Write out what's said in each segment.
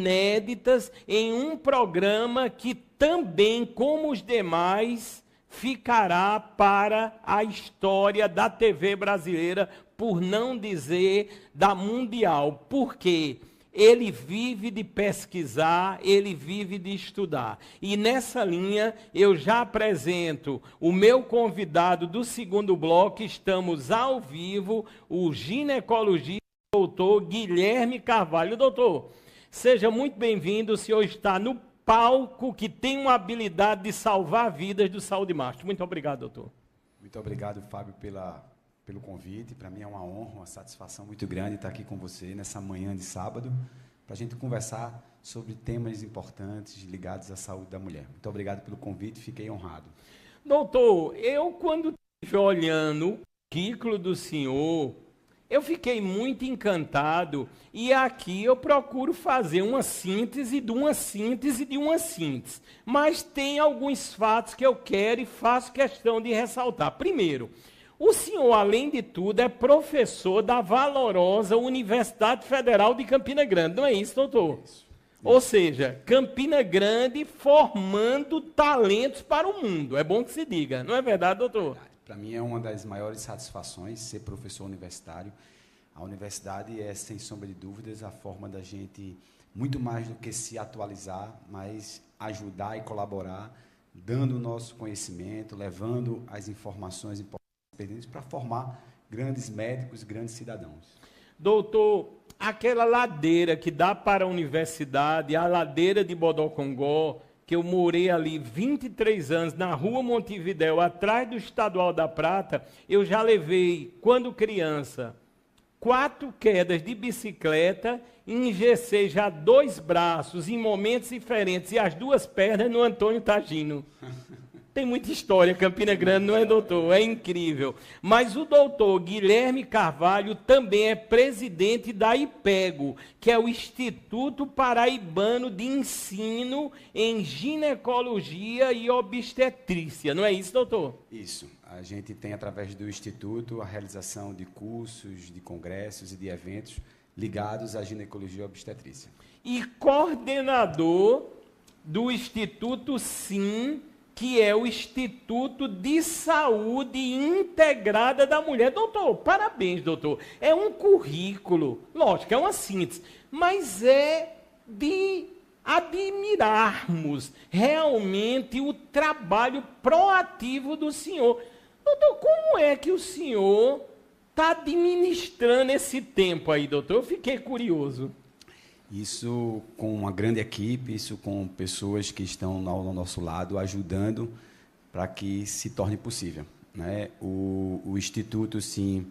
inéditas em um programa que também, como os demais, ficará para a história da TV brasileira, por não dizer da mundial. Por quê? Ele vive de pesquisar, ele vive de estudar. E nessa linha, eu já apresento o meu convidado do segundo bloco. Estamos ao vivo, o ginecologista, doutor Guilherme Carvalho. Doutor, seja muito bem-vindo. O senhor está no palco que tem uma habilidade de salvar vidas do Saúde Master. Muito obrigado, doutor. Muito obrigado, Fábio, pelo convite. Para mim é uma honra, uma satisfação muito grande estar aqui com você nessa manhã de sábado, para a gente conversar sobre temas importantes ligados à saúde da mulher. Muito obrigado pelo convite, fiquei honrado. Doutor, eu quando estive olhando o currículo do senhor, eu fiquei muito encantado, e aqui eu procuro fazer uma síntese de uma síntese de uma síntese. Mas tem alguns fatos que eu quero e faço questão de ressaltar. Primeiro, o senhor, além de tudo, é professor da valorosa Universidade Federal de Campina Grande, não é isso, doutor? Isso. Ou seja, Campina Grande formando talentos para o mundo. É bom que se diga, não é verdade, doutor? Para mim é uma das maiores satisfações ser professor universitário. A universidade é, sem sombra de dúvidas, a forma da gente, muito mais do que se atualizar, mas ajudar e colaborar, dando o nosso conhecimento, levando as informações importantes para formar grandes médicos, grandes cidadãos. Doutor, aquela ladeira que dá para a universidade, a ladeira de Bodocongó, que eu morei ali 23 anos, na rua Montevidéu, atrás do Estadual da Prata, eu já levei, quando criança, 4 quedas de bicicleta, engessei já 2 braços em momentos diferentes e as 2 pernas no Antônio Tagino. Tem muita história, Campina Grande, não é, doutor? É incrível. Mas o doutor Guilherme Carvalho também é presidente da IPEGO, que é o Instituto Paraibano de Ensino em Ginecologia e Obstetrícia. Não é isso, doutor? Isso. A gente tem, através do Instituto, a realização de cursos, de congressos e de eventos ligados à ginecologia e obstetrícia. E coordenador do Instituto SIM, que é o Instituto de Saúde Integrada da Mulher. Doutor, parabéns, doutor. É um currículo, lógico, é uma síntese, mas é de admirarmos realmente o trabalho proativo do senhor. Doutor, como é que o senhor está administrando esse tempo aí, doutor? Eu fiquei curioso. Isso com uma grande equipe, isso com pessoas que estão ao nosso lado, ajudando para que se torne possível, né? O Instituto, sim,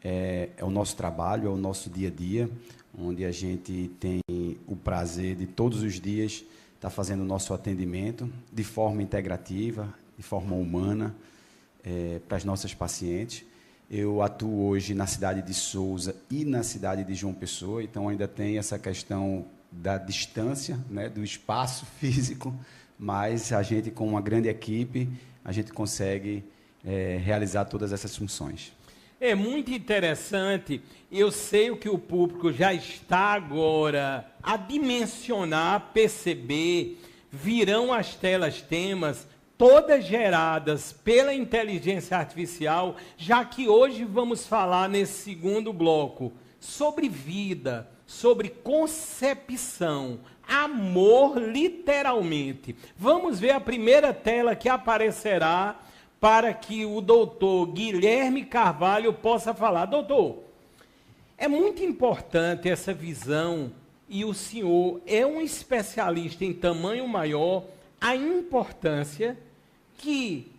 é o nosso trabalho, é o nosso dia a dia, onde a gente tem o prazer de todos os dias estar fazendo o nosso atendimento de forma integrativa, de forma humana, para as nossas pacientes. Eu atuo hoje na cidade de Sousa e na cidade de João Pessoa, então ainda tem essa questão da distância, né, do espaço físico, mas a gente, com uma grande equipe, a gente consegue realizar todas essas funções. É muito interessante. Eu sei o que o público já está agora a dimensionar, a perceber. Virão as telas temas, todas geradas pela inteligência artificial, já que hoje vamos falar nesse segundo bloco sobre vida, sobre concepção, amor literalmente. Vamos ver a primeira tela que aparecerá para que o doutor Guilherme Carvalho possa falar. Doutor, é muito importante essa visão, e o senhor é um especialista em tamanho maior, a importância que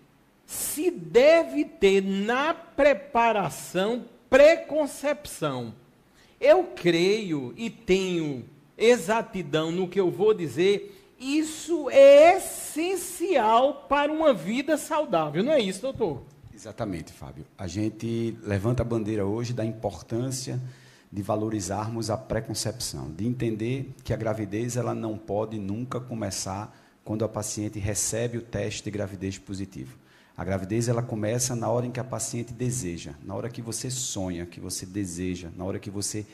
se deve ter na preparação pré-concepção. Eu creio e tenho exatidão no que eu vou dizer, isso é essencial para uma vida saudável, não é isso, doutor? Exatamente, Fábio. A gente levanta a bandeira hoje da importância de valorizarmos a pré-concepção, de entender que a gravidez ela não pode nunca começar quando a paciente recebe o teste de gravidez positivo. A gravidez ela começa na hora em que a paciente deseja, na hora que você sonha, que você deseja, na hora que você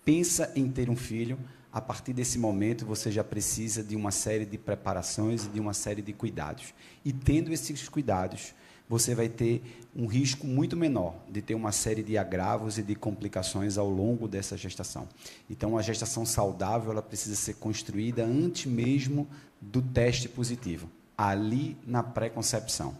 pensa em ter um filho, a partir desse momento você já precisa de uma série de preparações e de uma série de cuidados. E tendo esses cuidados, você vai ter um risco muito menor de ter uma série de agravos e de complicações ao longo dessa gestação. Então, a gestação saudável ela precisa ser construída antes mesmo do teste positivo, ali na pré-concepção.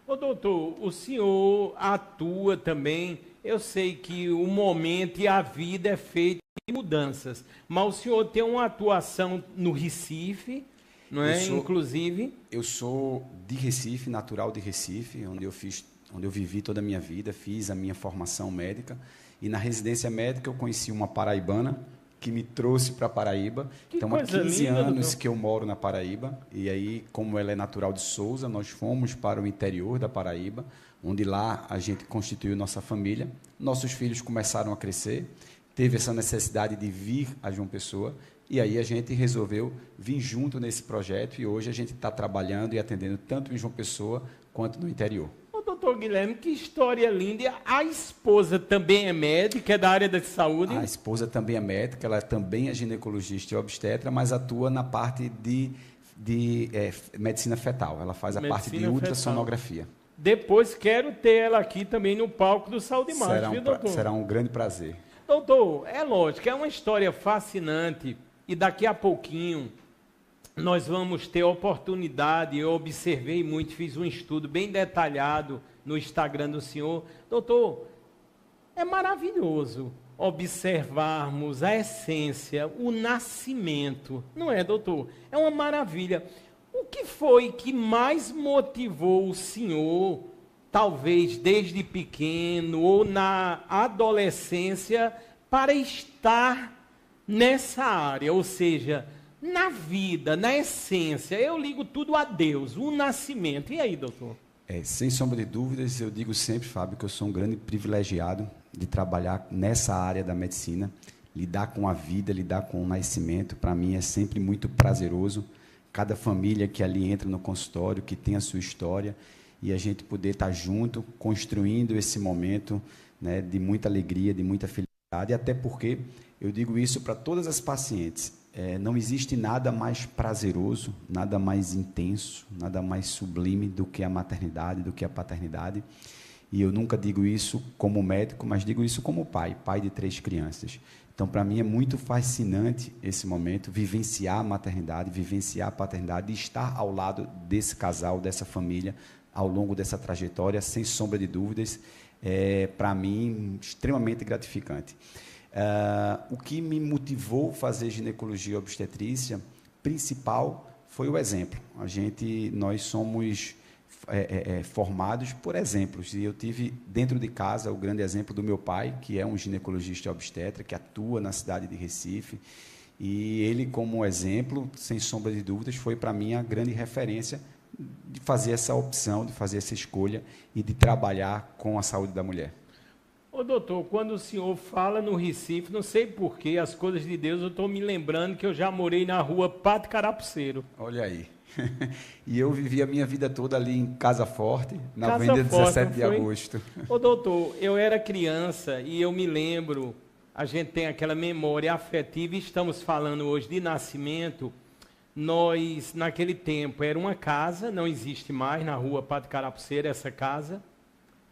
Ô doutor, o senhor atua também, eu sei que o momento e a vida é feita de mudanças, mas o senhor tem uma atuação no Recife, não é? Inclusive. Eu sou de Recife, natural de Recife, onde eu vivi toda a minha vida, fiz a minha formação médica, e na residência médica eu conheci uma paraibana que me trouxe para Paraíba. Então, há 15 anos que eu moro na Paraíba, e aí, como ela é natural de Sousa, nós fomos para o interior da Paraíba, onde lá a gente constituiu nossa família. Nossos filhos começaram a crescer, teve essa necessidade de vir a João Pessoa, e aí a gente resolveu vir junto nesse projeto, e hoje a gente está trabalhando e atendendo tanto em João Pessoa quanto no interior. Ô, doutor Guilherme, que história linda. A esposa também é médica, é da área da saúde? A esposa também é médica, ela também é ginecologista e obstetra, mas atua na parte de medicina fetal. Ela faz a parte de ultrassonografia. Depois quero ter ela aqui também no palco do Saúde Mais, viu, doutor? Será um grande prazer. Doutor, é lógico, é uma história fascinante e daqui a pouquinho nós vamos ter oportunidade, eu observei muito, fiz um estudo bem detalhado no Instagram do senhor. Doutor, é maravilhoso observarmos a essência, o nascimento, não é, doutor? É uma maravilha. O que foi que mais motivou o senhor, talvez desde pequeno ou na adolescência, para estar nessa área, ou seja, na vida, na essência? Eu ligo tudo a Deus, o nascimento. E aí, doutor? Sem sombra de dúvidas, eu digo sempre, Fábio, que eu sou um grande privilegiado de trabalhar nessa área da medicina, lidar com a vida, lidar com o nascimento. Para mim é sempre muito prazeroso. Cada família que ali entra no consultório, que tem a sua história, e a gente poder estar junto, construindo esse momento, né, de muita alegria, de muita felicidade, até porque eu digo isso para todas as pacientes. Não existe nada mais prazeroso, nada mais intenso, nada mais sublime do que a maternidade, do que a paternidade. E eu nunca digo isso como médico, mas digo isso como pai de 3 crianças. Então, para mim, é muito fascinante esse momento, vivenciar a maternidade, vivenciar a paternidade e estar ao lado desse casal, dessa família, ao longo dessa trajetória, sem sombra de dúvidas, para mim, extremamente gratificante. O que me motivou a fazer ginecologia e obstetrícia, principal, foi o exemplo. Nós somos formados por exemplos, e eu tive dentro de casa o grande exemplo do meu pai, que é um ginecologista e obstetra, que atua na cidade de Recife, e ele, como exemplo, sem sombra de dúvidas, foi para mim a grande referência de fazer essa opção, de fazer essa escolha e de trabalhar com a saúde da mulher. Ô doutor, quando o senhor fala no Recife, não sei porquê, as coisas de Deus, eu estou me lembrando que eu já morei na rua Padre Carapuceiro. Olha aí. E eu vivi a minha vida toda ali em Casa Forte, na Avenida 17 de Agosto. Ô doutor, eu era criança e eu me lembro, a gente tem aquela memória afetiva, e estamos falando hoje de nascimento. Nós, naquele tempo, era uma casa, não existe mais, na rua Padre Carapuceiro, essa casa.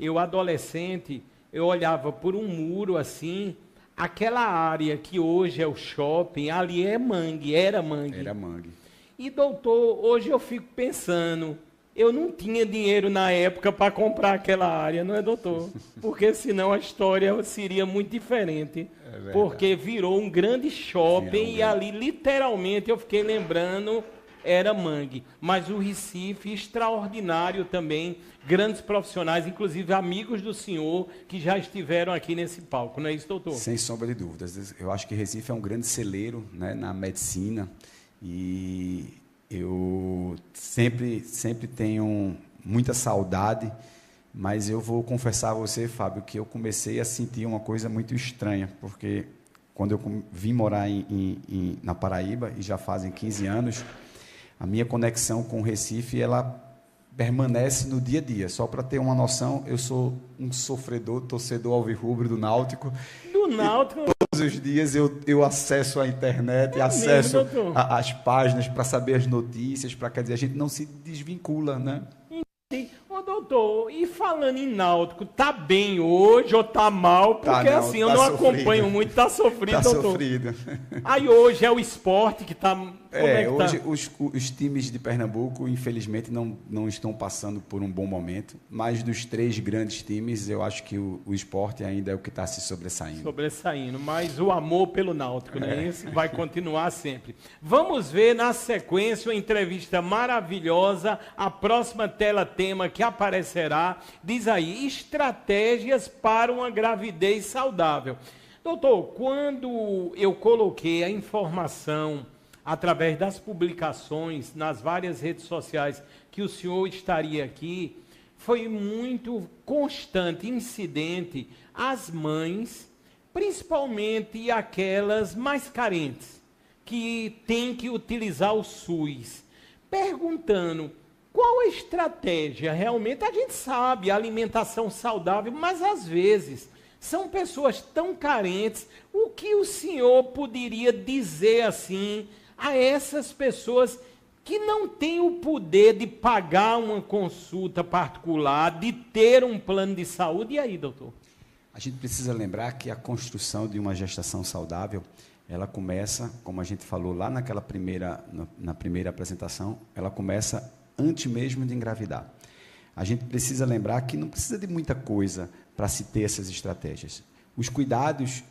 Eu, adolescente, eu olhava por um muro assim, aquela área que hoje é o shopping, ali é mangue, era mangue. Era mangue. E doutor, hoje eu fico pensando, eu não tinha dinheiro na época para comprar aquela área, não é, doutor? Porque senão a história seria muito diferente. Porque virou um grande shopping e ali literalmente eu fiquei lembrando, era mangue. Mas o Recife, extraordinário também, grandes profissionais, inclusive amigos do senhor que já estiveram aqui nesse palco, não é isso, doutor? Sem sombra de dúvidas. Eu acho que Recife é um grande celeiro, né, na medicina, e eu sempre tenho muita saudade, mas eu vou confessar a você, Fábio, que eu comecei a sentir uma coisa muito estranha, porque quando eu vim morar na Paraíba, e já fazem 15 anos, a minha conexão com o Recife, ela permanece no dia a dia. Só para ter uma noção, eu sou um sofredor, torcedor alvirrubro do Náutico. do Náutico. Todos os dias eu acesso a internet, acesso as páginas para saber as notícias, para, quer dizer, a gente não se desvincula, né? Ô, doutor, e falando em Náutico, tá bem hoje ou tá mal? Porque não, assim, eu não acompanho muito, tá sofrido, tá doutor. Sofrido. Aí hoje é o esporte que tá... Hoje os times de Pernambuco, infelizmente, não estão passando por um bom momento, mas dos 3 grandes times, eu acho que o esporte ainda é o que está se sobressaindo. Sobressaindo, mas o amor pelo Náutico, né? Esse vai continuar sempre. Vamos ver na sequência uma entrevista maravilhosa, a próxima tela-tema que aparecerá, diz aí, estratégias para uma gravidez saudável. Doutor, quando eu coloquei a informação através das publicações nas várias redes sociais que o senhor estaria aqui, foi muito constante, incidente, as mães, principalmente aquelas mais carentes, que têm que utilizar o SUS, perguntando qual a estratégia. Realmente a gente sabe, alimentação saudável, mas às vezes são pessoas tão carentes. O que o senhor poderia dizer assim a essas pessoas que não têm o poder de pagar uma consulta particular, de ter um plano de saúde? E aí, doutor? A gente precisa lembrar que a construção de uma gestação saudável, ela começa, como a gente falou lá na primeira apresentação, ela começa antes mesmo de engravidar. A gente precisa lembrar que não precisa de muita coisa para se ter essas estratégias. Os cuidados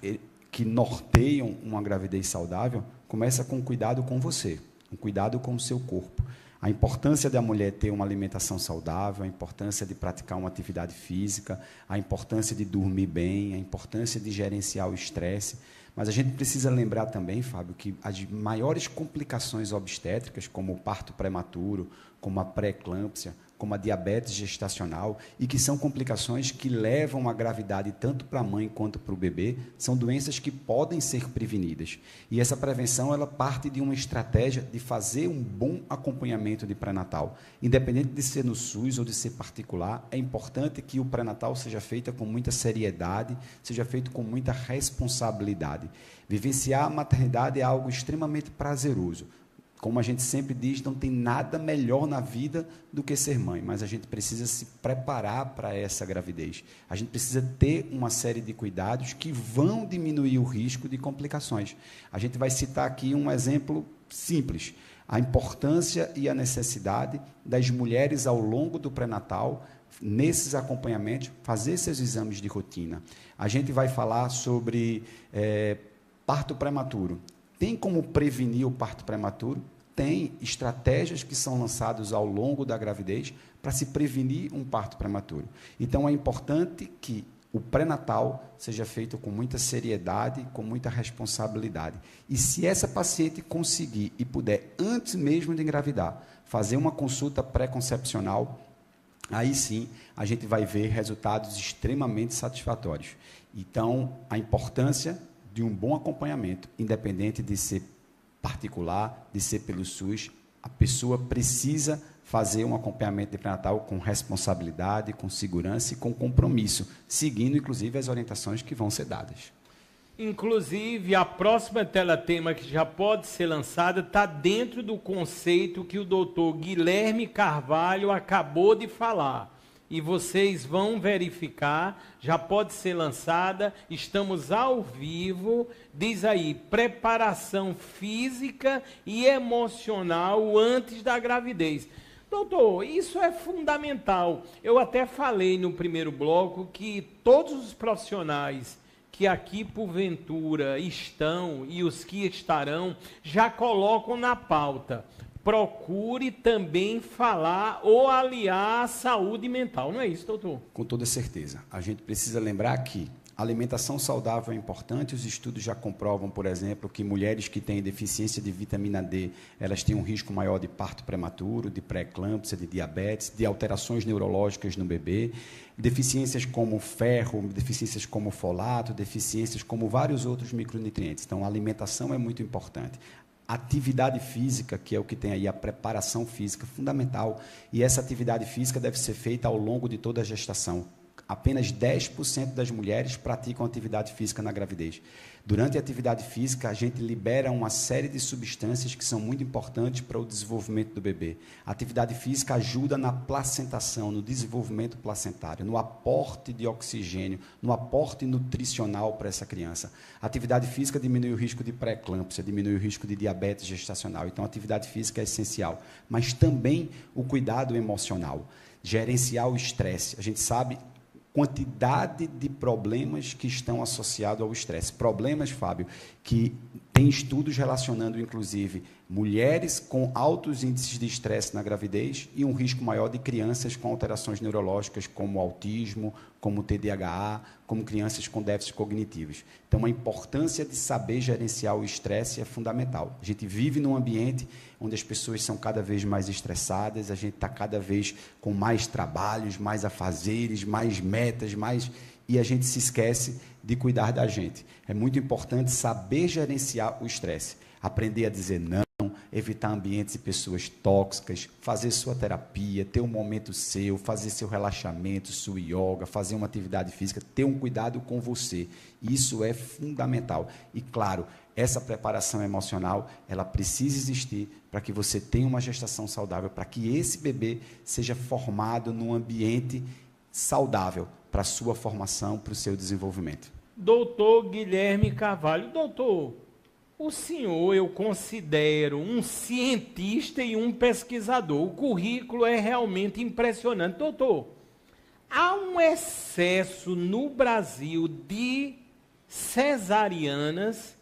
que norteiam uma gravidez saudável começa com cuidado com você, um cuidado com o seu corpo. A importância da mulher ter uma alimentação saudável, a importância de praticar uma atividade física, a importância de dormir bem, a importância de gerenciar o estresse. Mas a gente precisa lembrar também, Fábio, que as maiores complicações obstétricas, como o parto prematuro, como a pré-eclâmpsia, como a diabetes gestacional, e que são complicações que levam à gravidade tanto para a mãe quanto para o bebê, são doenças que podem ser prevenidas. E essa prevenção, ela parte de uma estratégia de fazer um bom acompanhamento de pré-natal. Independente de ser no SUS ou de ser particular, é importante que o pré-natal seja feito com muita seriedade, seja feito com muita responsabilidade. Vivenciar a maternidade é algo extremamente prazeroso. Como a gente sempre diz, não tem nada melhor na vida do que ser mãe, mas a gente precisa se preparar para essa gravidez. A gente precisa ter uma série de cuidados que vão diminuir o risco de complicações. A gente vai citar aqui um exemplo simples: a importância e a necessidade das mulheres ao longo do pré-natal, nesses acompanhamentos, fazer seus exames de rotina. A gente vai falar sobre parto prematuro. Tem como prevenir o parto prematuro? Tem estratégias que são lançadas ao longo da gravidez para se prevenir um parto prematuro. Então, é importante que o pré-natal seja feito com muita seriedade, com muita responsabilidade. E se essa paciente conseguir e puder, antes mesmo de engravidar, fazer uma consulta pré-concepcional, aí sim a gente vai ver resultados extremamente satisfatórios. Então, a importância de um bom acompanhamento, independente de ser particular, de ser pelo SUS, a pessoa precisa fazer um acompanhamento de pré-natal com responsabilidade, com segurança e com compromisso, seguindo, inclusive, as orientações que vão ser dadas. Inclusive, a próxima teletema que já pode ser lançada está dentro do conceito que o doutor Guilherme Carvalho acabou de falar. E vocês vão verificar, já pode ser lançada, estamos ao vivo, diz aí, preparação física e emocional antes da gravidez. Doutor, isso é fundamental. Eu até falei no primeiro bloco que todos os profissionais que aqui porventura estão e os que estarão já colocam na pauta. Procure também falar ou aliar a saúde mental. Não é isso, doutor? Com toda certeza. A gente precisa lembrar que a alimentação saudável é importante. Os estudos já comprovam, por exemplo, que mulheres que têm deficiência de vitamina D, elas têm um risco maior de parto prematuro, de pré-eclâmpsia, de diabetes, de alterações neurológicas no bebê, deficiências como ferro, deficiências como folato, deficiências como vários outros micronutrientes. Então, a alimentação é muito importante. Atividade física, que é o que tem aí a preparação física fundamental, e essa atividade física deve ser feita ao longo de toda a gestação. Apenas 10% das mulheres praticam atividade física na gravidez. Durante a atividade física, a gente libera uma série de substâncias que são muito importantes para o desenvolvimento do bebê. A atividade física ajuda na placentação, no desenvolvimento placentário, no aporte de oxigênio, no aporte nutricional para essa criança. A atividade física diminui o risco de pré-eclâmpsia, diminui o risco de diabetes gestacional. Então, a atividade física é essencial. Mas também o cuidado emocional, gerenciar o estresse. A gente sabe quantidade de problemas que estão associados ao estresse. Problemas, Fábio, que tem estudos relacionando, inclusive, mulheres com altos índices de estresse na gravidez e um risco maior de crianças com alterações neurológicas, como autismo, como TDAH, como crianças com déficits cognitivos. Então, a importância de saber gerenciar o estresse é fundamental. A gente vive num ambiente onde as pessoas são cada vez mais estressadas, a gente está cada vez com mais trabalhos, mais afazeres, mais metas, e a gente se esquece de cuidar da gente. É muito importante saber gerenciar o estresse, aprender a dizer não, evitar ambientes e pessoas tóxicas, fazer sua terapia, ter um momento seu, fazer seu relaxamento, sua yoga, fazer uma atividade física, ter um cuidado com você. Isso é fundamental. E, claro, essa preparação emocional, ela precisa existir para que você tenha uma gestação saudável, para que esse bebê seja formado num ambiente saudável para a sua formação, para o seu desenvolvimento. Doutor Guilherme Carvalho, doutor, o senhor eu considero um cientista e um pesquisador. O currículo é realmente impressionante. Doutor, há um excesso no Brasil de cesarianas.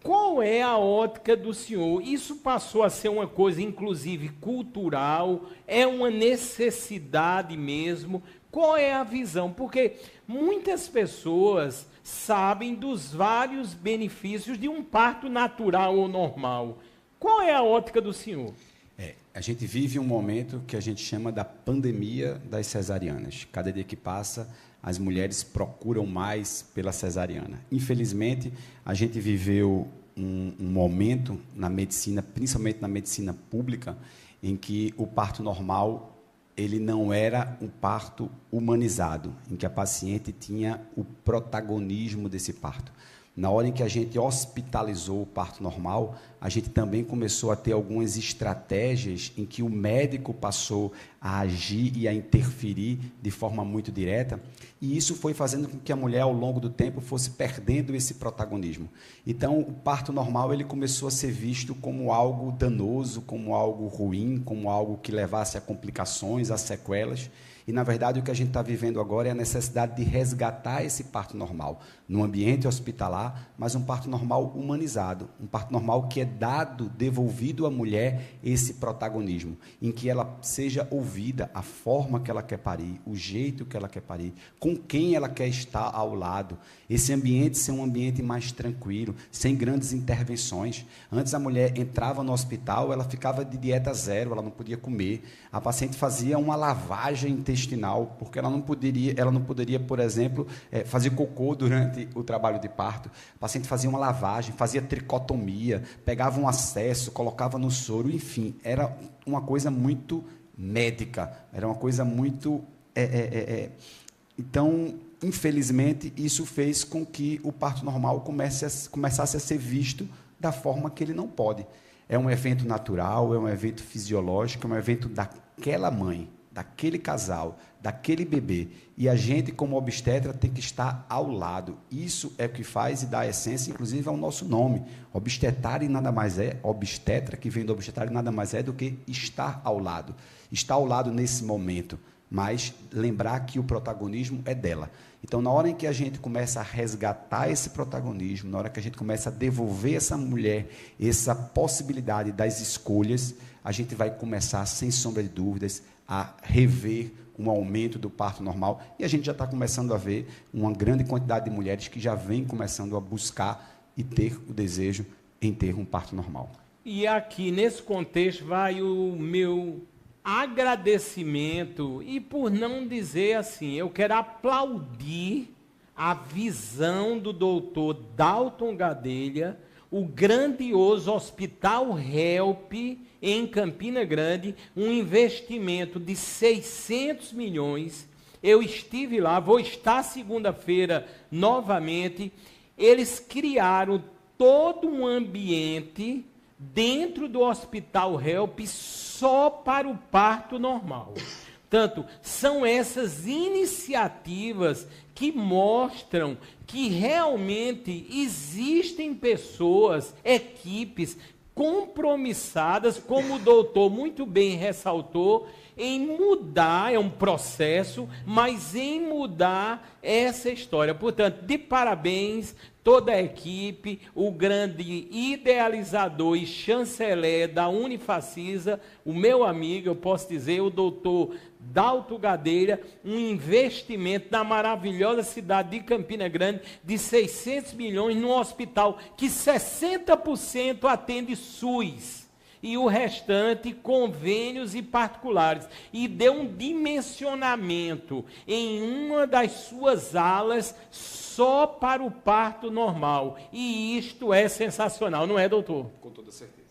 Qual é a ótica do senhor? Isso passou a ser uma coisa, inclusive, cultural? É uma necessidade mesmo? Qual é a visão? Porque muitas pessoas sabem dos vários benefícios de um parto natural ou normal. Qual é a ótica do senhor? A gente vive um momento que a gente chama da pandemia das cesarianas. Cada dia que passa, as mulheres procuram mais pela cesariana. Infelizmente, a gente viveu um momento na medicina, principalmente na medicina pública, em que o parto normal ele não era um parto humanizado, em que a paciente tinha o protagonismo desse parto. Na hora em que a gente hospitalizou o parto normal, a gente também começou a ter algumas estratégias em que o médico passou a agir e a interferir de forma muito direta, e isso foi fazendo com que a mulher, ao longo do tempo, fosse perdendo esse protagonismo. Então, o parto normal ele começou a ser visto como algo danoso, como algo ruim, como algo que levasse a complicações, a sequelas. E, na verdade, o que a gente está vivendo agora é a necessidade de resgatar esse parto normal, no ambiente hospitalar, mas um parto normal humanizado, um parto normal que é dado, devolvido à mulher esse protagonismo, em que ela seja ouvida, a forma que ela quer parir, o jeito que ela quer parir, com quem ela quer estar ao lado, esse ambiente ser um ambiente mais tranquilo, sem grandes intervenções. Antes a mulher entrava no hospital, ela ficava de dieta zero, ela não podia comer, a paciente fazia uma lavagem intestinal, porque ela não poderia, por exemplo, fazer cocô durante o trabalho de parto. A paciente fazia uma lavagem, fazia tricotomia, pegava um acesso, colocava no soro, enfim, era uma coisa muito médica, era uma coisa muito... Então, infelizmente, isso fez com que o parto normal começasse a ser visto da forma que ele não pode. É um evento natural, é um evento fisiológico, é um evento daquela mãe, daquele casal, daquele bebê. E a gente, como obstetra, tem que estar ao lado. Isso é o que faz e dá a essência, inclusive, ao nosso nome. Obstetário nada mais é, obstetra, que vem do obstetrário, nada mais é do que estar ao lado. Estar ao lado nesse momento, mas lembrar que o protagonismo é dela. Então, na hora em que a gente começa a resgatar esse protagonismo, na hora que a gente começa a devolver essa mulher essa possibilidade das escolhas, a gente vai começar, sem sombra de dúvidas, a rever um aumento do parto normal, e a gente já está começando a ver uma grande quantidade de mulheres que já vem começando a buscar e ter o desejo em ter um parto normal. E aqui, nesse contexto, vai o meu agradecimento, e por não dizer assim, eu quero aplaudir a visão do doutor Dalton Gadelha, o grandioso Hospital Help em Campina Grande, um investimento de 600 milhões Eu estive lá, vou estar segunda-feira novamente. Eles criaram todo um ambiente dentro do Hospital Help só para o parto normal. Portanto, são essas iniciativas que mostram que realmente existem pessoas, equipes compromissadas, como o doutor muito bem ressaltou, em mudar, é um processo, mas em mudar essa história. Portanto, de parabéns toda a equipe, o grande idealizador e chanceler da Unifacisa, o meu amigo, eu posso dizer, o doutor Dalto Gadeira, um investimento na maravilhosa cidade de Campina Grande de 600 milhões num hospital que 60% atende SUS. E o restante, convênios e particulares. E deu um dimensionamento em uma das suas alas só para o parto normal. E isto é sensacional, não é, doutor? Com toda certeza.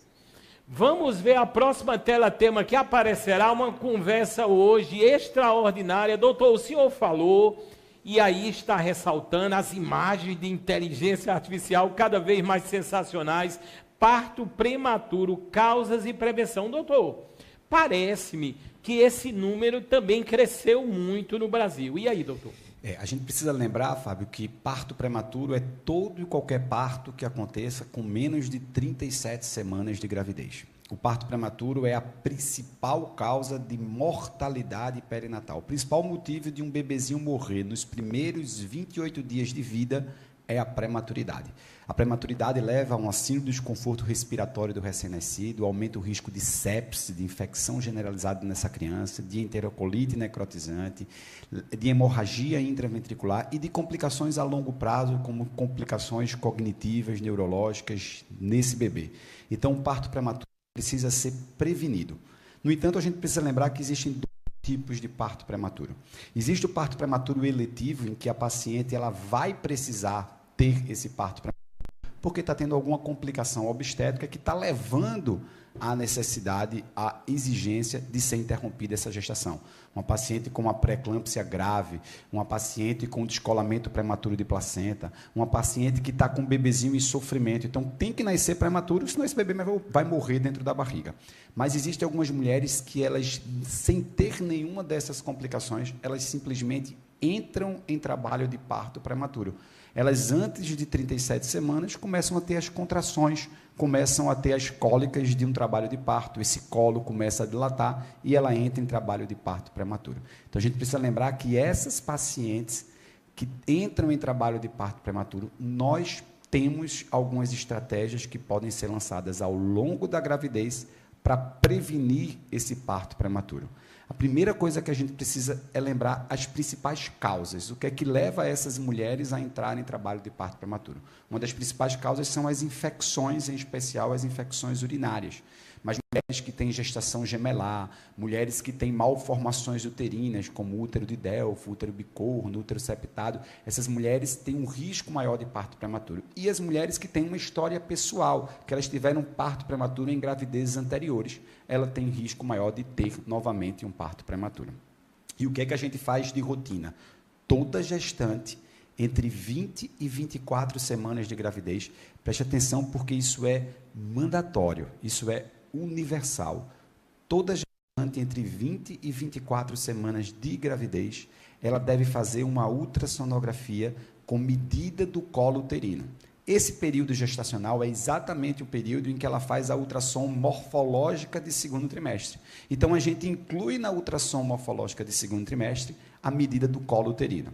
Vamos ver a próxima tela-tema que aparecerá, uma conversa hoje extraordinária. Doutor, o senhor falou, e aí está ressaltando as imagens de inteligência artificial cada vez mais sensacionais. Parto prematuro, causas e prevenção. Doutor, parece-me que esse número também cresceu muito no Brasil. E aí, doutor? A gente precisa lembrar, Fábio, que parto prematuro é todo e qualquer parto que aconteça com menos de 37 semanas de gravidez. O parto prematuro é a principal causa de mortalidade perinatal. O principal motivo de um bebezinho morrer nos primeiros 28 dias de vida é a prematuridade. A prematuridade leva a um síndrome do desconforto respiratório do recém-nascido, aumenta o risco de sepse, de infecção generalizada nessa criança, de enterocolite necrotizante, de hemorragia intraventricular e de complicações a longo prazo, como complicações cognitivas, neurológicas nesse bebê. Então, o parto prematuro precisa ser prevenido. No entanto, a gente precisa lembrar que existem dois tipos de parto prematuro. Existe o parto prematuro eletivo, em que a paciente ela vai precisar ter esse parto prematuro, porque está tendo alguma complicação obstétrica que está levando à necessidade, à exigência de ser interrompida essa gestação. Uma paciente com uma pré-eclâmpsia grave, uma paciente com descolamento prematuro de placenta, uma paciente que está com um bebezinho em sofrimento. Então, tem que nascer prematuro, senão esse bebê vai morrer dentro da barriga. Mas existem algumas mulheres que elas, sem ter nenhuma dessas complicações, elas simplesmente entram em trabalho de parto prematuro. Elas, antes de 37 semanas, começam a ter as contrações, começam a ter as cólicas de um trabalho de parto, esse colo começa a dilatar e ela entra em trabalho de parto prematuro. Então, a gente precisa lembrar que essas pacientes que entram em trabalho de parto prematuro, nós temos algumas estratégias que podem ser lançadas ao longo da gravidez para prevenir esse parto prematuro. A primeira coisa que a gente precisa é lembrar as principais causas, o que é que leva essas mulheres a entrar em trabalho de parto prematuro. Uma das principais causas são as infecções, em especial as infecções urinárias. Mas mulheres que têm gestação gemelar, mulheres que têm malformações uterinas, como útero de Delfo, útero bicorno, útero septado, essas mulheres têm um risco maior de parto prematuro. E as mulheres que têm uma história pessoal, que elas tiveram parto prematuro em gravidezes anteriores, ela tem risco maior de ter novamente um parto prematuro. E o que é que a gente faz de rotina? Toda gestante, entre 20 e 24 semanas de gravidez, preste atenção porque isso é mandatório, isso é universal. Toda gestante entre 20 e 24 semanas de gravidez, ela deve fazer uma ultrassonografia com medida do colo uterino. Esse período gestacional é exatamente o período em que ela faz a ultrassom morfológica de segundo trimestre. Então, a gente inclui na ultrassom morfológica de segundo trimestre a medida do colo uterino.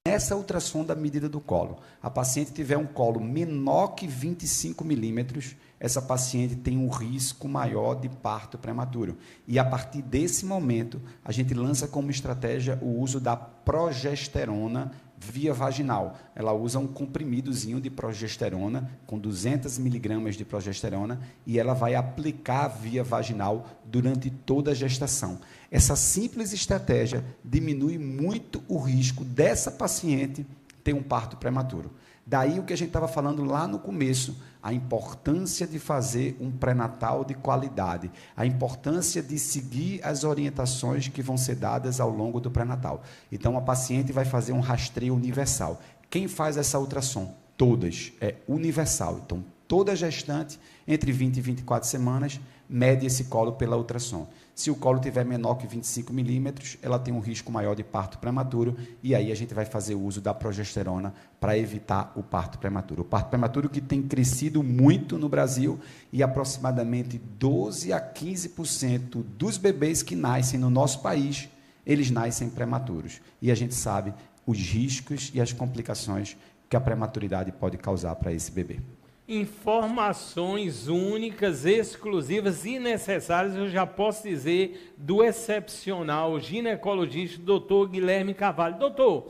Nessa ultrassom da medida do colo, a paciente tiver um colo menor que 25 milímetros, essa paciente tem um risco maior de parto prematuro. E a partir desse momento, a gente lança como estratégia o uso da progesterona via vaginal. Ela usa um comprimidozinho de progesterona, com 200 miligramas de progesterona, e ela vai aplicar via vaginal durante toda a gestação. Essa simples estratégia diminui muito o risco dessa paciente ter um parto prematuro. Daí o que a gente estava falando lá no começo, a importância de fazer um pré-natal de qualidade, a importância de seguir as orientações que vão ser dadas ao longo do pré-natal. Então, a paciente vai fazer um rastreio universal. Quem faz essa ultrassom? Todas. É universal. Então, toda gestante, entre 20 e 24 semanas, mede esse colo pela ultrassom. Se o colo tiver menor que 25 milímetros, ela tem um risco maior de parto prematuro, e aí a gente vai fazer uso da progesterona para evitar o parto prematuro. O parto prematuro que tem crescido muito no Brasil, e aproximadamente 12 a 15% dos bebês que nascem no nosso país, eles nascem prematuros. E a gente sabe os riscos e as complicações que a prematuridade pode causar para esse bebê. Informações únicas, exclusivas e necessárias, eu já posso dizer, do excepcional ginecologista, doutor Guilherme Carvalho. Doutor,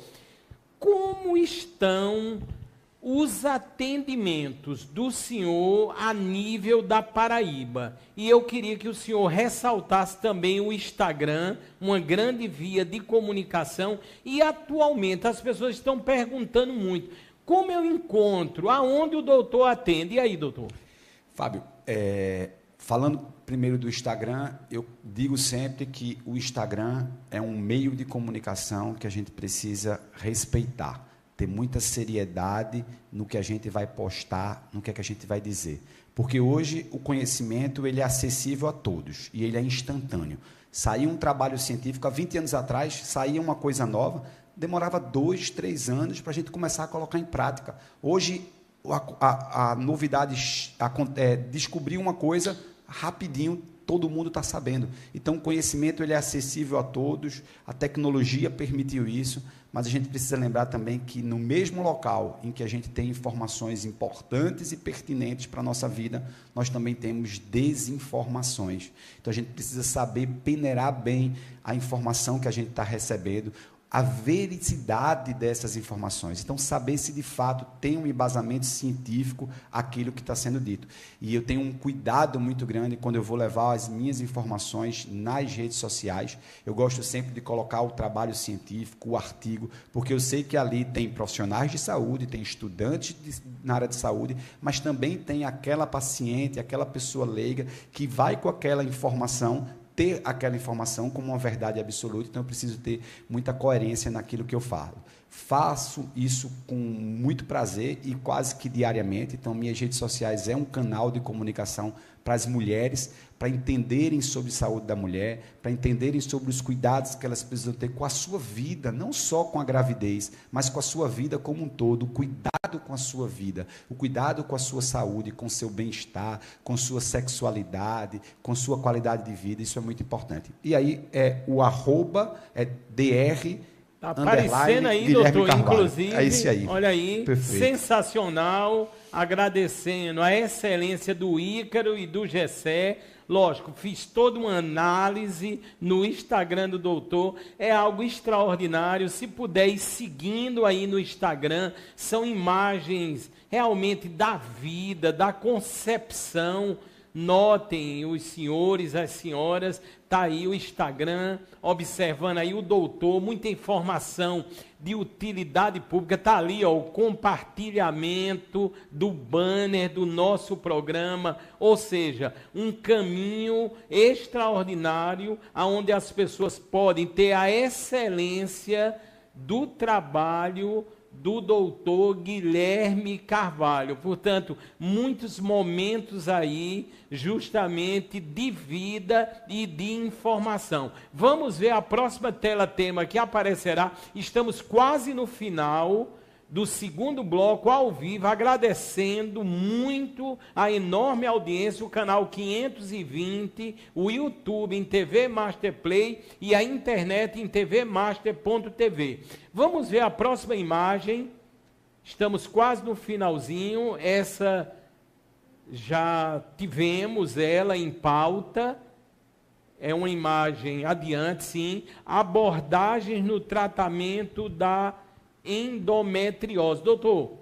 como estão os atendimentos do senhor a nível da Paraíba? E eu queria que o senhor ressaltasse também o Instagram, uma grande via de comunicação, e atualmente as pessoas estão perguntando muito, como eu encontro? Aonde o doutor atende? E aí, doutor? Fábio, falando primeiro do Instagram, eu digo sempre que o Instagram é um meio de comunicação que a gente precisa respeitar, ter muita seriedade no que a gente vai postar, no que é que a gente vai dizer. Porque hoje o conhecimento ele é acessível a todos e ele é instantâneo. Saiu um trabalho científico, há 20 anos atrás, saía uma coisa nova, demorava 2, 3 anos para a gente começar a colocar em prática. Hoje, a novidade é descobrir uma coisa rapidinho, todo mundo está sabendo. Então, o conhecimento ele é acessível a todos, a tecnologia permitiu isso, mas a gente precisa lembrar também que no mesmo local em que a gente tem informações importantes e pertinentes para a nossa vida, nós também temos desinformações. Então, a gente precisa saber peneirar bem a informação que a gente está recebendo, a vericidade dessas informações. Então, saber se de fato tem um embasamento científico aquilo que está sendo dito. E eu tenho um cuidado muito grande quando eu vou levar as minhas informações nas redes sociais. Eu gosto sempre de colocar o trabalho científico, o artigo, porque eu sei que ali tem profissionais de saúde, tem estudantes na área de saúde, mas também tem aquela paciente, aquela pessoa leiga que vai com aquela informação ter aquela informação como uma verdade absoluta, então eu preciso ter muita coerência naquilo que eu falo. Faço isso com muito prazer e quase que diariamente, então minhas redes sociais é um canal de comunicação para as mulheres, para entenderem sobre saúde da mulher, para entenderem sobre os cuidados que elas precisam ter com a sua vida, não só com a gravidez, mas com a sua vida como um todo, o cuidado com a sua vida, o cuidado com a sua saúde, com o seu bem-estar, com sua sexualidade, com sua qualidade de vida, isso é muito importante. E aí, o @ é dr Está aparecendo aí, doutor, Carvalho. Inclusive, É esse aí. Olha aí, perfeito. Sensacional, agradecendo a excelência do Ícaro e do Gessé. Lógico, fiz toda uma análise no Instagram do doutor, é algo extraordinário. Se puder ir seguindo aí no Instagram, são imagens realmente da vida, da concepção. Notem os senhores, as senhoras, está aí o Instagram, observando aí o doutor, muita informação de utilidade pública, está ali ó, o compartilhamento do banner do nosso programa, ou seja, um caminho extraordinário, onde as pessoas podem ter a excelência do trabalho do doutor Guilherme Carvalho. Portanto, muitos momentos aí, justamente de vida e de informação. Vamos ver a próxima tela-tema que aparecerá. Estamos quase no final do segundo bloco ao vivo, agradecendo muito a enorme audiência, o canal 520, o YouTube em TV Master Play e a internet em tvmaster.tv. Vamos ver a próxima imagem, estamos quase no finalzinho, essa já tivemos ela em pauta, é uma imagem adiante sim, abordagens no tratamento da endometriose. Doutor,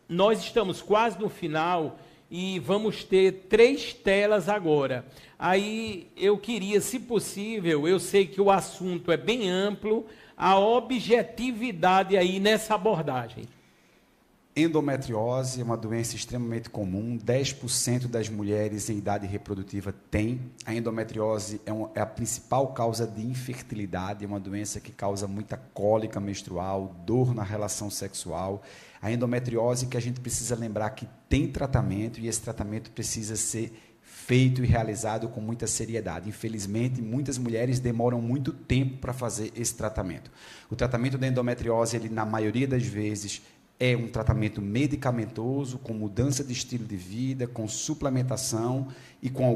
nós estamos quase no final e vamos ter 3 telas agora. Aí eu queria, se possível, eu sei que o assunto é bem amplo, a objetividade aí nessa abordagem. Endometriose é uma doença extremamente comum, 10% das mulheres em idade reprodutiva têm. A endometriose é a principal causa de infertilidade, é uma doença que causa muita cólica menstrual, dor na relação sexual. A endometriose, que a gente precisa lembrar que tem tratamento, e esse tratamento precisa ser feito e realizado com muita seriedade. Infelizmente, muitas mulheres demoram muito tempo para fazer esse tratamento. O tratamento da endometriose, ele, na maioria das vezes, é um tratamento medicamentoso, com mudança de estilo de vida, com suplementação e com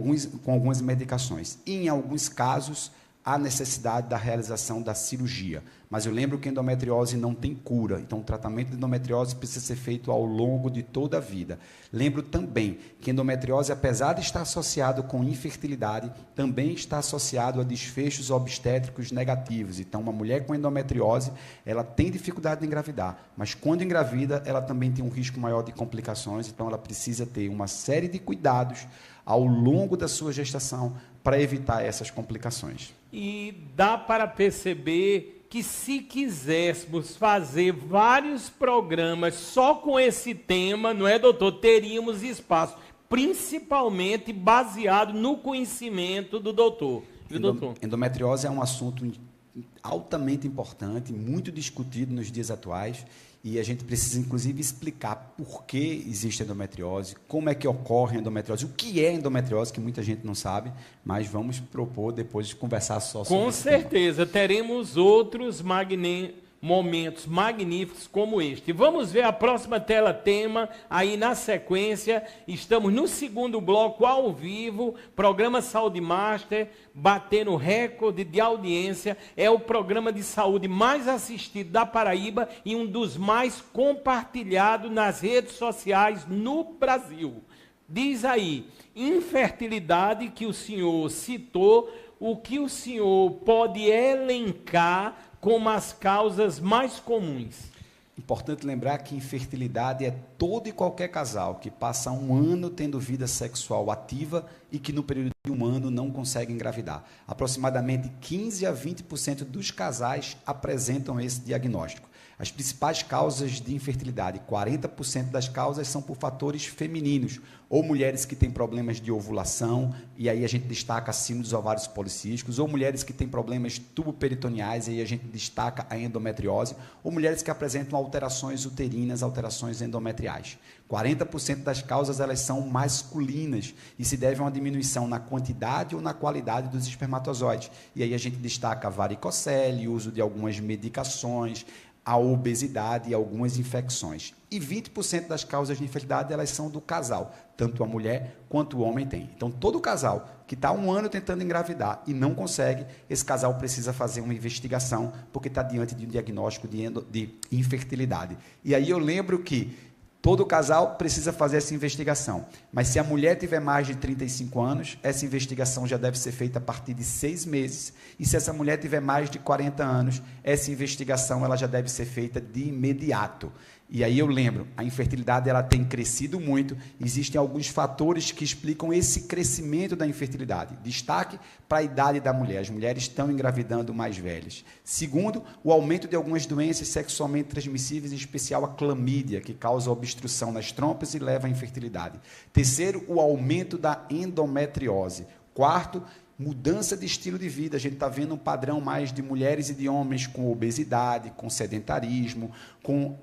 algumas medicações. E, em alguns casos, há necessidade da realização da cirurgia. Mas eu lembro que a endometriose não tem cura, então o tratamento de endometriose precisa ser feito ao longo de toda a vida. Lembro também que a endometriose, apesar de estar associado com infertilidade, também está associado a desfechos obstétricos negativos. Então, uma mulher com endometriose, ela tem dificuldade de engravidar, mas quando engravida, ela também tem um risco maior de complicações, então ela precisa ter uma série de cuidados ao longo da sua gestação para evitar essas complicações. E dá para perceber que, se quiséssemos fazer vários programas só com esse tema, não é, doutor? Teríamos espaço, principalmente baseado no conhecimento do doutor. Viu, doutor? Endometriose é um assunto altamente importante, muito discutido nos dias atuais, e a gente precisa, inclusive, explicar por que existe endometriose, como é que ocorre a endometriose, o que é endometriose, que muita gente não sabe, mas vamos propor depois de conversar só sobre isso. Com certeza, teremos outros momentos magníficos como este. Vamos ver a próxima tela-tema, aí na sequência. Estamos no segundo bloco, ao vivo, programa Saúde Master, batendo recorde de audiência. É o programa de saúde mais assistido da Paraíba e um dos mais compartilhados nas redes sociais no Brasil. Diz aí, infertilidade que o senhor citou, o que o senhor pode elencar como as causas mais comuns? Importante lembrar que infertilidade é todo e qualquer casal que passa um ano tendo vida sexual ativa e que no período de um ano não consegue engravidar. Aproximadamente 15 a 20% dos casais apresentam esse diagnóstico. As principais causas de infertilidade, 40% das causas são por fatores femininos, ou mulheres que têm problemas de ovulação, e aí a gente destaca a síndrome dos ovários policísticos, ou mulheres que têm problemas tuboperitoneais, e aí a gente destaca a endometriose, ou mulheres que apresentam alterações uterinas, alterações endometriais. 40% das causas, elas são masculinas e se devem a uma diminuição na quantidade ou na qualidade dos espermatozoides. E aí a gente destaca a varicocele, o uso de algumas medicações, a obesidade e algumas infecções. E 20% das causas de infertilidade, elas são do casal, tanto a mulher quanto o homem tem. Então, todo casal que está um ano tentando engravidar e não consegue, esse casal precisa fazer uma investigação, porque está diante de um diagnóstico de infertilidade. E aí eu lembro que todo casal precisa fazer essa investigação. Mas se a mulher tiver mais de 35 anos, essa investigação já deve ser feita a partir de 6 meses. E se essa mulher tiver mais de 40 anos, essa investigação ela já deve ser feita de imediato. E aí eu lembro, a infertilidade ela tem crescido muito, existem alguns fatores que explicam esse crescimento da infertilidade. Destaque para a idade da mulher, as mulheres estão engravidando mais velhas. Segundo, o aumento de algumas doenças sexualmente transmissíveis, em especial a clamídia, que causa obstrução nas trompas e leva à infertilidade. Terceiro, o aumento da endometriose. Quarto, mudança de estilo de vida. A gente está vendo um padrão mais de mulheres e de homens com obesidade, com sedentarismo, com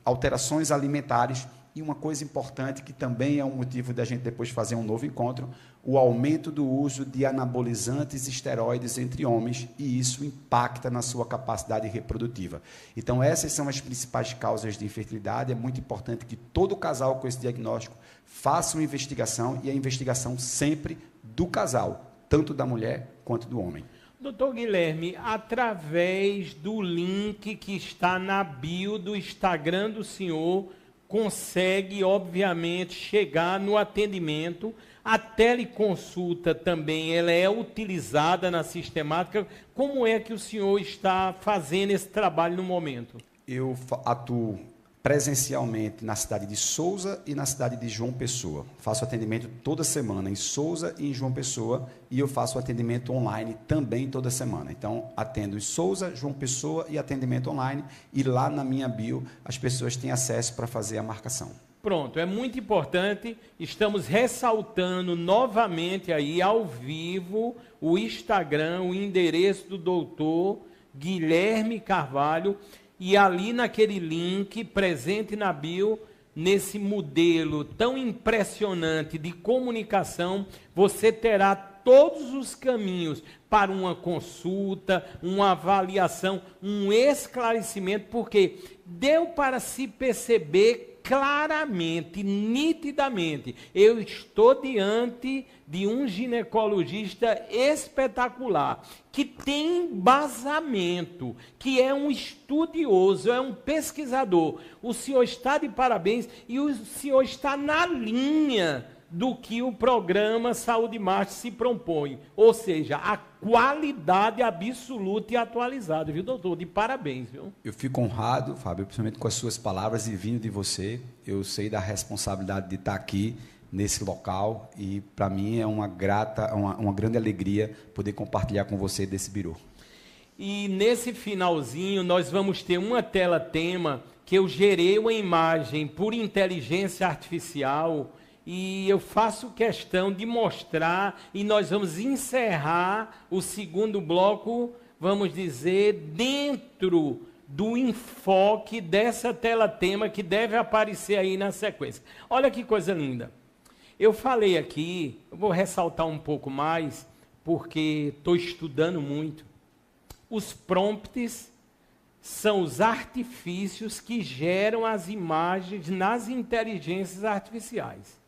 alterações alimentares. E uma coisa importante, que também é um motivo da gente depois fazer um novo encontro, o aumento do uso de anabolizantes e esteroides entre homens, e isso impacta na sua capacidade reprodutiva. Então, essas são as principais causas de infertilidade. É muito importante que todo casal com esse diagnóstico faça uma investigação, e a investigação sempre do casal, tanto da mulher quanto do homem. Doutor Guilherme, através do link que está na bio do Instagram do senhor, consegue, obviamente, chegar no atendimento. A teleconsulta também, ela é utilizada na sistemática. Como é que o senhor está fazendo esse trabalho no momento? Eu atuo presencialmente na cidade de Souza e na cidade de João Pessoa. Faço atendimento toda semana em Souza e em João Pessoa, e eu faço atendimento online também toda semana. Então, atendo em Souza, João Pessoa e atendimento online, e lá na minha bio as pessoas têm acesso para fazer a marcação. Pronto, é muito importante, estamos ressaltando novamente aí ao vivo o Instagram, o endereço do doutor Guilherme Carvalho, e ali naquele link presente na bio, nesse modelo tão impressionante de comunicação, você terá todos os caminhos para uma consulta, uma avaliação, um esclarecimento, porque deu para se perceber claramente, nitidamente, eu estou diante de um ginecologista espetacular, que tem embasamento, que é um estudioso, é um pesquisador. O senhor está de parabéns e o senhor está na linha do que o programa Saúde Master se propõe, ou seja, a qualidade absoluta e atualizada, viu, doutor? De parabéns, viu? Eu fico honrado, Fábio, principalmente com as suas palavras e vindo de você. Eu sei da responsabilidade de estar aqui nesse local e para mim é uma grande alegria poder compartilhar com você desse birô. E nesse finalzinho nós vamos ter uma tela-tema que eu gerei uma imagem por inteligência artificial. E eu faço questão de mostrar, e nós vamos encerrar o segundo bloco, vamos dizer, dentro do enfoque dessa tela-tema que deve aparecer aí na sequência. Olha que coisa linda. Eu falei aqui, eu vou ressaltar um pouco mais, porque estou estudando muito. Os prompts são os artifícios que geram as imagens nas inteligências artificiais.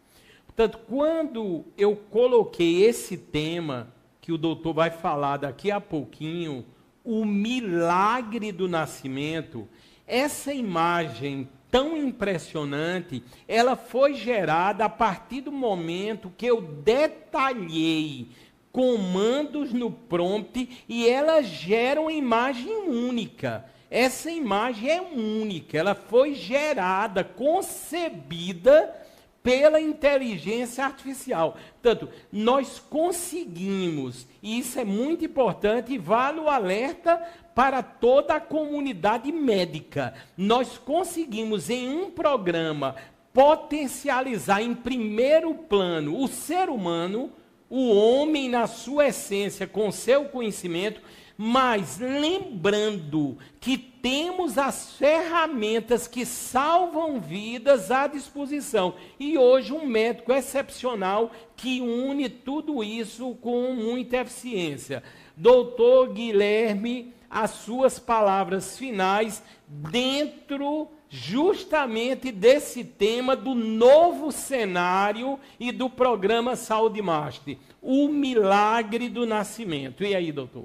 Portanto, quando eu coloquei esse tema, que o doutor vai falar daqui a pouquinho, o milagre do nascimento, essa imagem tão impressionante, ela foi gerada a partir do momento que eu detalhei comandos no prompt e ela gera uma imagem única. Essa imagem é única, ela foi gerada, concebida pela inteligência artificial. Portanto, nós conseguimos, e isso é muito importante, e vale o alerta para toda a comunidade médica, nós conseguimos em um programa potencializar em primeiro plano o ser humano, o homem na sua essência, com seu conhecimento, mas lembrando que temos as ferramentas que salvam vidas à disposição. E hoje um médico excepcional que une tudo isso com muita eficiência. Doutor Guilherme, as suas palavras finais dentro justamente desse tema do novo cenário e do programa Saúde Master, o milagre do nascimento. E aí, doutor?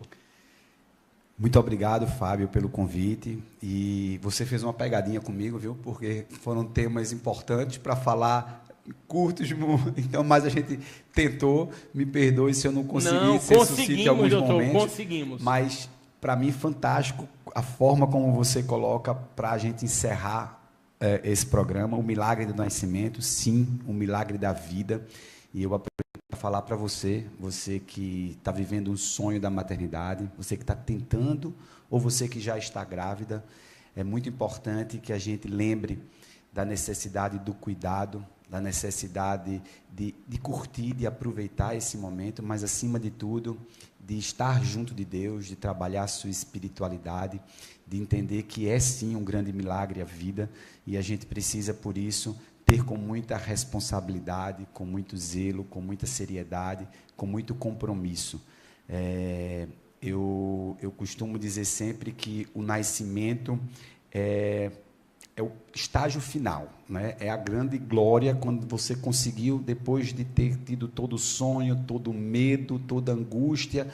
Muito obrigado, Fábio, pelo convite. E você fez uma pegadinha comigo, viu? Porque foram temas importantes para falar curtos, então, mas a gente tentou. Me perdoe se eu não consegui ser sucinto em alguns momentos. Conseguimos. Mas, para mim, fantástico a forma como você coloca para a gente encerrar esse programa, o milagre do nascimento, sim, o milagre da vida. E eu aproveito para falar para você, você que está vivendo um sonho da maternidade, você que está tentando, ou você que já está grávida, é muito importante que a gente lembre da necessidade do cuidado, da necessidade de curtir, de aproveitar esse momento, mas, acima de tudo, de estar junto de Deus, de trabalhar a sua espiritualidade, de entender que é, sim, um grande milagre a vida, e a gente precisa, por isso, ter com muita responsabilidade, com muito zelo, com muita seriedade, com muito compromisso. Eu costumo dizer sempre que o nascimento é o estágio final, né? É a grande glória quando você conseguiu, depois de ter tido todo o sonho, todo o medo, toda a angústia,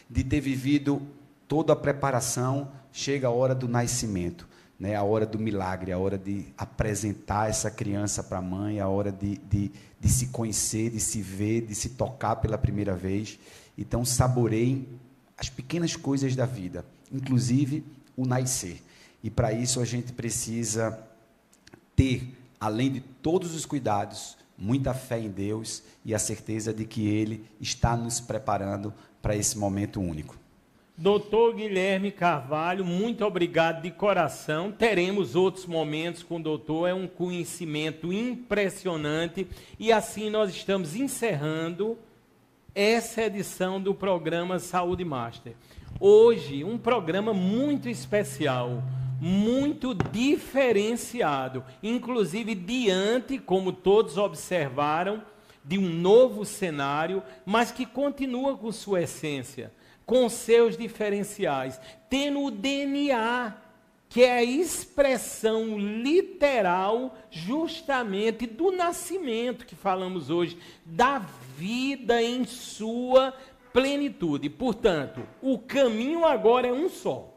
de ter vivido toda a preparação, chega a hora do nascimento, né? A hora do milagre, a hora de apresentar essa criança para a mãe, a hora de se conhecer, de se ver, de se tocar pela primeira vez. Então, saboreiem as pequenas coisas da vida, inclusive o nascer. E, para isso, a gente precisa ter, além de todos os cuidados, muita fé em Deus e a certeza de que Ele está nos preparando para esse momento único. Doutor Guilherme Carvalho, muito obrigado de coração. Teremos outros momentos com o doutor, é um conhecimento impressionante. E assim nós estamos encerrando essa edição do programa Saúde Master. Hoje, um programa muito especial, muito diferenciado, inclusive diante, como todos observaram, de um novo cenário, mas que continua com sua essência, com seus diferenciais, tendo o DNA, que é a expressão literal justamente do nascimento que falamos hoje, da vida em sua plenitude. Portanto, o caminho agora é um só.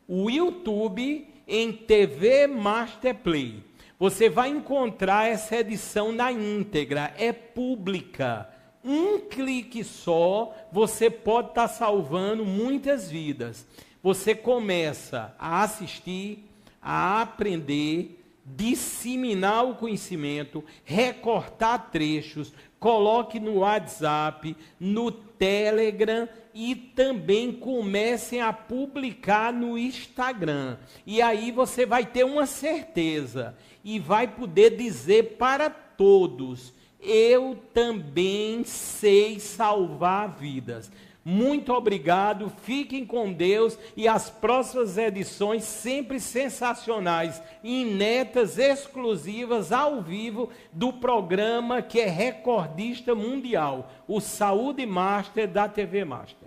O YouTube em TV Masterplay. Você vai encontrar essa edição na íntegra, é pública. Um clique só, você pode estar salvando muitas vidas. Você começa a assistir, a aprender, disseminar o conhecimento, recortar trechos, coloque no WhatsApp, no Telegram e também comecem a publicar no Instagram. E aí você vai ter uma certeza e vai poder dizer para todos: eu também sei salvar vidas. Muito obrigado, fiquem com Deus e as próximas edições sempre sensacionais, inéditas, exclusivas, ao vivo, do programa que é recordista mundial, o Saúde Master da TV Master.